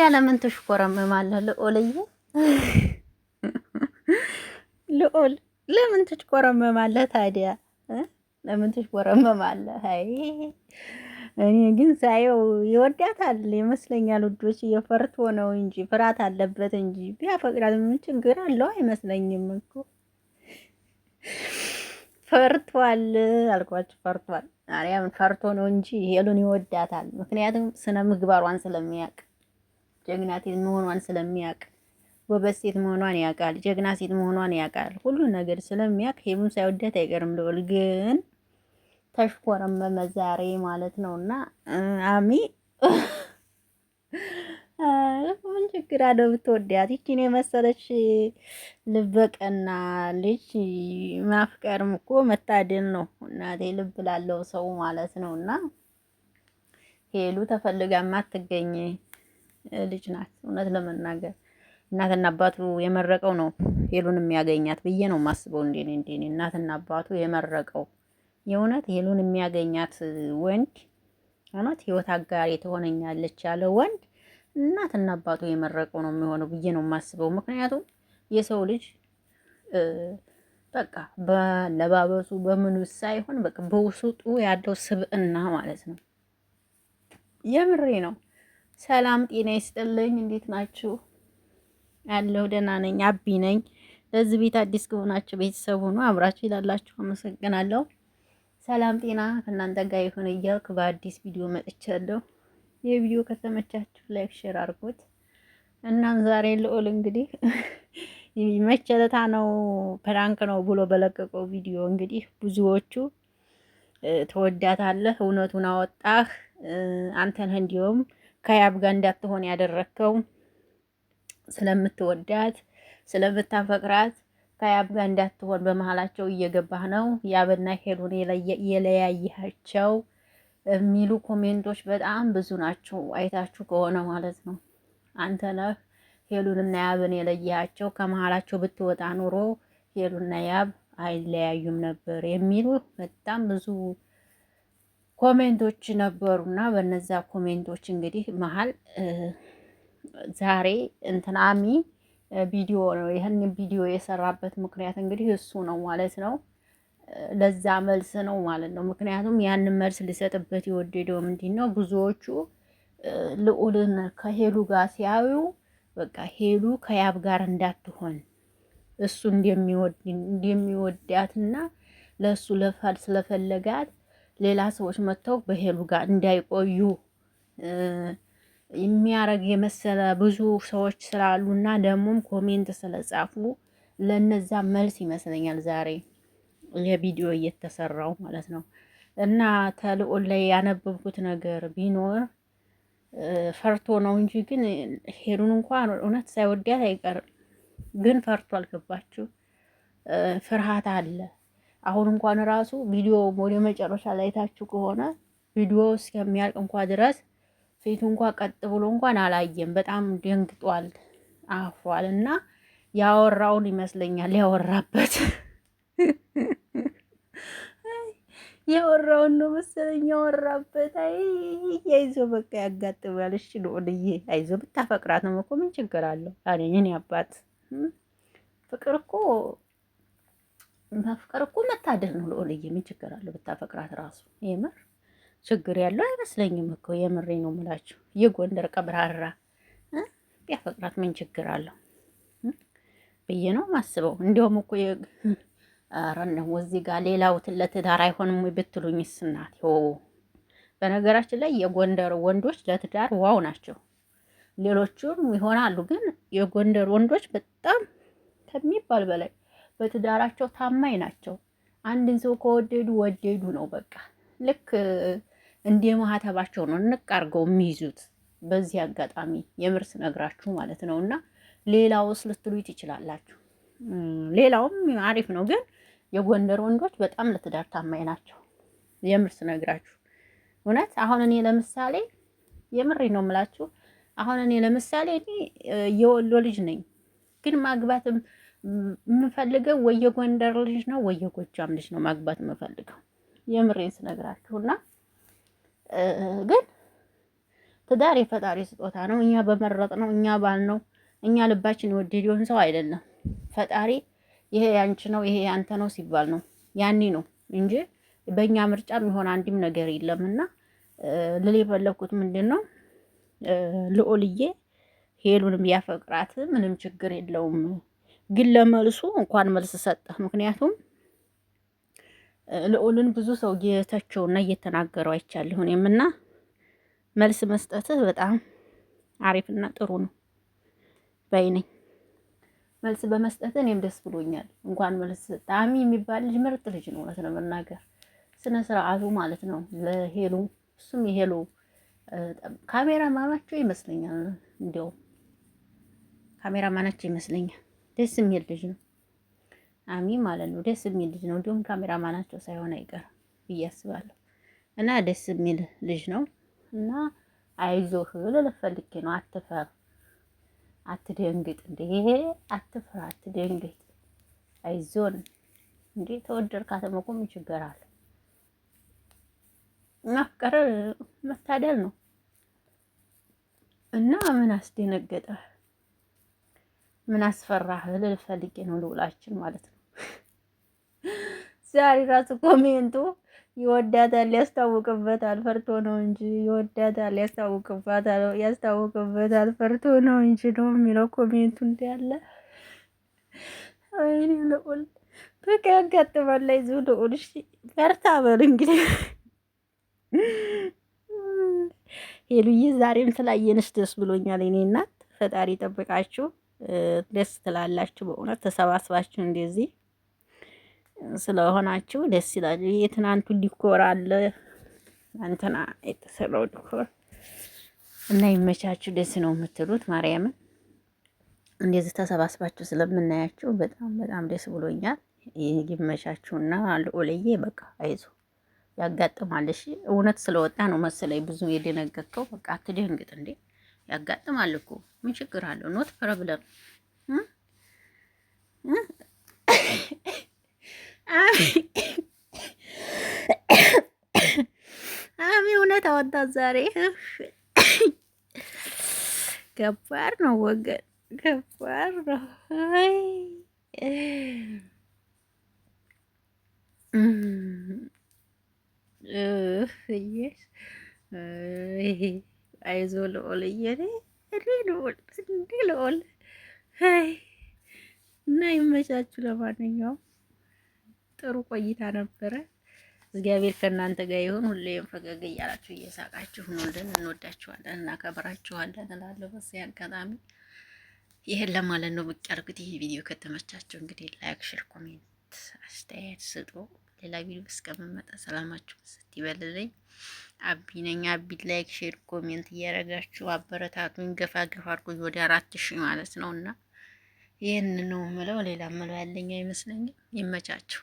ታዲያ ለምን ትሽኮረመማለህ? ልዑልዬ ልዑል ለምን ትሽኮረመማለህ? ታዲያ ለምን ትሽኮረመማለህ? አይ እኔ ግን ሳየው ይወዳታል ይመስለኛል። ውዶች እየፈርቶ ነው እንጂ ፍርሃት አለበት እንጂ ቢያፈቅራት ምን ችግር አለው? አይመስለኝም እኮ ፈርቷል አልኳችሁ። ፈርቷል ማርያም ፈርቶ ነው እንጂ ሄሉን ይወዳታል። ምክንያቱም ስነ ምግባሯን ስለሚያውቅ ጀግና ሴት መሆኗን ስለሚያውቅ ጎበዝ ሴት መሆኗን ያውቃል። ጀግና ሴት መሆኗን ያውቃል። ሁሉ ነገር ስለሚያውቅ ሄሉን ሳይወዳት አይቀርም። ልዑል ግን ተሽኮረመመ ዛሬ ማለት ነውና አሚ ምን ችግር አለው ብትወዳት? ይቺን የመሰለች ልበቀና ልጅ ማፍቀርም እኮ መታደል ነው እናቴ፣ ልብ ላለው ሰው ማለት ነውና ሄሉ ተፈልጋ ማትገኝ ልጅ ናት። እውነት ለመናገር እናትና አባቱ የመረቀው ነው ሄሉን የሚያገኛት ብዬ ነው የማስበው። እንዴ እናትና አባቱ የመረቀው የእውነት ሄሉን የሚያገኛት ወንድ እውነት ህይወት አጋሪ ትሆነኛለች ያለ ወንድ እናትና አባቱ የመረቀው ነው የሚሆነው ብዬ ነው የማስበው። ምክንያቱም የሰው ልጅ በቃ በለባበሱ በምኑ ሳይሆን በቃ በውስጡ ያለው ስብዕና ማለት ነው። የምሬ ነው። ሰላም ጤና ይስጥልኝ። እንዴት ናችሁ? ያለው ደህና ነኝ። አቢ ነኝ። ለዚህ ቤት አዲስ ከሆናችሁ ቤተሰብ ሆኖ አብራችሁ ይላላችሁ። አመሰግናለሁ። ሰላም ጤና ከእናንተ ጋር ይሁን እያልኩ በአዲስ ቪዲዮ መጥቻለሁ። ይህ ቪዲዮ ከተመቻችሁ ላይክ ሼር አድርጉት። እናም ዛሬ ልዑል እንግዲህ መቸለታ ነው ፕራንክ ነው ብሎ በለቀቀው ቪዲዮ እንግዲህ ብዙዎቹ ተወዳታለህ፣ እውነቱን አወጣህ፣ አንተ ነህ እንዲሁም ከያብ ጋር እንዳትሆን ያደረከው ስለምትወዳት ስለምታፈቅራት ከያብ ጋር እንዳትሆን በመሀላቸው እየገባህ ነው። ያብና ሄሉን የለያያቸው የሚሉ ኮሜንቶች በጣም ብዙ ናቸው። አይታችሁ ከሆነ ማለት ነው። አንተ ነህ ሄሉንና ያብን የለያቸው፣ ከመሀላቸው ብትወጣ ኑሮ ሄሉና ያብ አይለያዩም ነበር የሚሉ በጣም ብዙ ኮሜንቶች ነበሩና በነዛ ኮሜንቶች እንግዲህ መሀል ዛሬ እንትናሚ ቪዲዮ ነው። ይህን ቪዲዮ የሰራበት ምክንያት እንግዲህ እሱ ነው ማለት ነው። ለዛ መልስ ነው ማለት ነው። ምክንያቱም ያንን መልስ ሊሰጥበት የወደደው ምንድን ነው? ብዙዎቹ ልዑልን ከሄሉ ጋር ሲያዩ በቃ ሄሉ ከያብ ጋር እንዳትሆን እሱ እንደሚወዳትና ለእሱ ለፋድ ስለፈለጋት ሌላ ሰዎች መጥተው በሄሉ ጋር እንዳይቆዩ የሚያረግ የመሰለ ብዙ ሰዎች ስላሉና ደግሞም ኮሜንት ስለጻፉ ለነዛ መልስ ይመስለኛል ዛሬ የቪዲዮ እየተሰራው ማለት ነው። እና ተልዑል ላይ ያነበብኩት ነገር ቢኖር ፈርቶ ነው እንጂ ግን ሄሉን እንኳን እውነት ሳይወዳት አይቀርም። ግን ፈርቶ አልገባችሁ? ፍርሃት አለ። አሁን እንኳን ራሱ ቪዲዮ ወደ መጨረሻ ላይ ታችሁ ከሆነ ቪዲዮ እስከሚያልቅ እንኳን ድረስ ፊቱ እንኳን ቀጥ ብሎ እንኳን አላየም። በጣም ደንግጧል፣ አፍሯል። እና ያወራውን ይመስለኛል ያወራበት ያወራውን ነው መሰለኝ ያወራበት። አይ አይዞ በቃ ያጋጥማል። እሺ ልዑልዬ አይዞ፣ ብታፈቅራት ነው እኮ ምን ችግር አለው? እኔ አባት ፍቅር እኮ ማፍቀር እኮ መታደል ነው ልዑልዬ። ምን ችግር አለው ብታፈቅራት? ራሱ የምር ችግር ያለው አይመስለኝም እኮ የምሬ ነው የምላችሁ። የጎንደር ቀብራራ ቢያፈቅራት ምን ችግር አለው ብዬ ነው ማስበው። እንዲያውም እኮ ኧረ ነው እዚህ ጋር ሌላው ለትዳር አይሆንም ወይ ብትሉኝስ እናት። በነገራችን ላይ የጎንደር ወንዶች ለትዳር ዋው ናቸው። ሌሎቹም ይሆናሉ፣ ግን የጎንደር ወንዶች በጣም ከሚባል በላይ በትዳራቸው ታማኝ ናቸው። አንድን ሰው ከወደዱ ወደዱ ነው በቃ። ልክ እንደ ማህተባቸው ነው ንቅ አድርገው የሚይዙት። በዚህ አጋጣሚ የምርስ ነግራችሁ ማለት ነው። እና ሌላውስ ልትሉ ትችላላችሁ። ሌላውም አሪፍ ነው፣ ግን የጎንደር ወንዶች በጣም ለትዳር ታማኝ ናቸው። የምርስ ነግራችሁ እውነት። አሁን እኔ ለምሳሌ የምሬ ነው የምላችሁ። አሁን እኔ ለምሳሌ የወሎ ልጅ ነኝ፣ ግን ማግባት የምፈልገው ወይ የጎንደር ልጅ ነው ወይ የጎጃም ልጅ ነው ማግባት የምፈልገው። የምሬን ስነግራችሁና ግን ትዳር የፈጣሪ ስጦታ ነው። እኛ በመረጥ ነው፣ እኛ ባል ነው፣ እኛ ልባችን የወደደውን ሰው አይደለም። ፈጣሪ ይሄ ያንቺ ነው፣ ይሄ ያንተ ነው ሲባል ነው ያኔ ነው እንጂ በእኛ ምርጫ የሚሆን አንድም ነገር የለምና ልል የፈለኩት ምንድን ነው ልዑልዬ ሄሉንም ያፈቅራት ምንም ችግር የለውም። ግን ለመልሱ እንኳን መልስ ሰጠህ። ምክንያቱም ልዑልን ብዙ ሰው እየተቸውና እየተናገረው አይቻለሁ እኔምና መልስ መስጠትህ በጣም አሪፍና ጥሩ ነው ባይ ነኝ። መልስ በመስጠት እኔም ደስ ብሎኛል። እንኳን መልስ ሰጠ። አሚ የሚባል ልጅ ምርጥ ልጅ ነው እውነት ለመናገር ስነ ስርዓቱ ማለት ነው ለሄሉ እሱም የሄሉ ካሜራ ማናቸው ይመስለኛል። እንዲያውም ካሜራ ማናቸው ይመስለኛል። ደስ የሚል ልጅ ነው አሚ ማለት ነው። ደስ የሚል ልጅ ነው። እንዲሁም ካሜራ ማናቸው ሳይሆን አይቀርም ብዬ አስባለሁ። እና ደስ የሚል ልጅ ነው እና አይዞህ ልልህ ፈልጌ ነው። አትፈር፣ አትደንግጥ። እንዴ አትፍራ፣ አትደንግጥ። አይዞን እንዴ ተወደድካትም እኮ ምን ችግር አለ? ማፍቀር መታደል ነው እና ምን አስደነገጠ? ምን አስፈራህ ልልህ ፈልጌ ነው። ልውላችን ማለት ነው ዛሬ ራሱ ኮሜንቱ ይወዳታል ያስታውቅበታል ፈርቶ ነው እንጂ ይወዳታል ያስታውቅበታል ፈርቶ ነው እንጂ ነው የሚለው ኮሜንቱ እንዳለ። አይኔ ልዑል በቃ ያጋጥማል። ላይ ዙ ልዑል እሺ ፈርታ በል እንግዲህ ሄሉዬ ዛሬም ስላየንሽ ደስ ብሎኛል። እኔ እናት ፈጣሪ ጠብቃችሁ ደስ ትላላችሁ። በእውነት ተሰባስባችሁ እንደዚህ ስለሆናችሁ ደስ ይላል። የትናንቱ ዲኮር አለ አንተና የተሰራው ዲኮር እና ይመቻችሁ። ደስ ነው የምትሉት ማርያምን እንደዚህ ተሰባስባችሁ ስለምናያችሁ በጣም በጣም ደስ ብሎኛል። ይመቻችሁና ልዑልዬ በቃ አይዞ ያጋጥማል። እሺ እውነት ስለወጣ ነው መሰለኝ ብዙ የደነገጥከው። በቃ አትደንግጥ እንዴ ያጋጥማል እኮ ምን ችግር አለው? ኖት ፕሮብለም አሚ እውነት አወጣት ዛሬ። ከባድ ነው ወገን፣ ከባድ ነው። አይዞ ልዑልዬ ልዑል እና ይመቻችሁ። ለማንኛውም ጥሩ ቆይታ ነበረ። እግዚአብሔር ከእናንተ ጋር ይሁን። ሁሌም ፈገግ እያላችሁ እየሳቃችሁ ኑልን። እንወዳችኋለን፣ እናከብራችኋለን እላለሁ። በዚህ አጋጣሚ ይሄን ለማለት ነው ብቅ ያልኩት። ይህ ቪዲዮ ከተመቻችሁ እንግዲህ ላይክ፣ ሼር፣ ኮሜንት አስተያየት ስጡ። ሌላ ቪዲዮ እስከምመጣ ሰላማችሁ ስት ይበልልኝ። አቢ ነኝ። አቢ ላይክ፣ ሼር፣ ኮሜንት እያደረጋችሁ አበረታቱኝ። ገፋ ገፋ አድርጎኝ ወደ 4000 ማለት ነው እና ይህን ነው ምለው። ሌላ ምለው ያለኝ አይመስለኝም። ይመቻችሁ።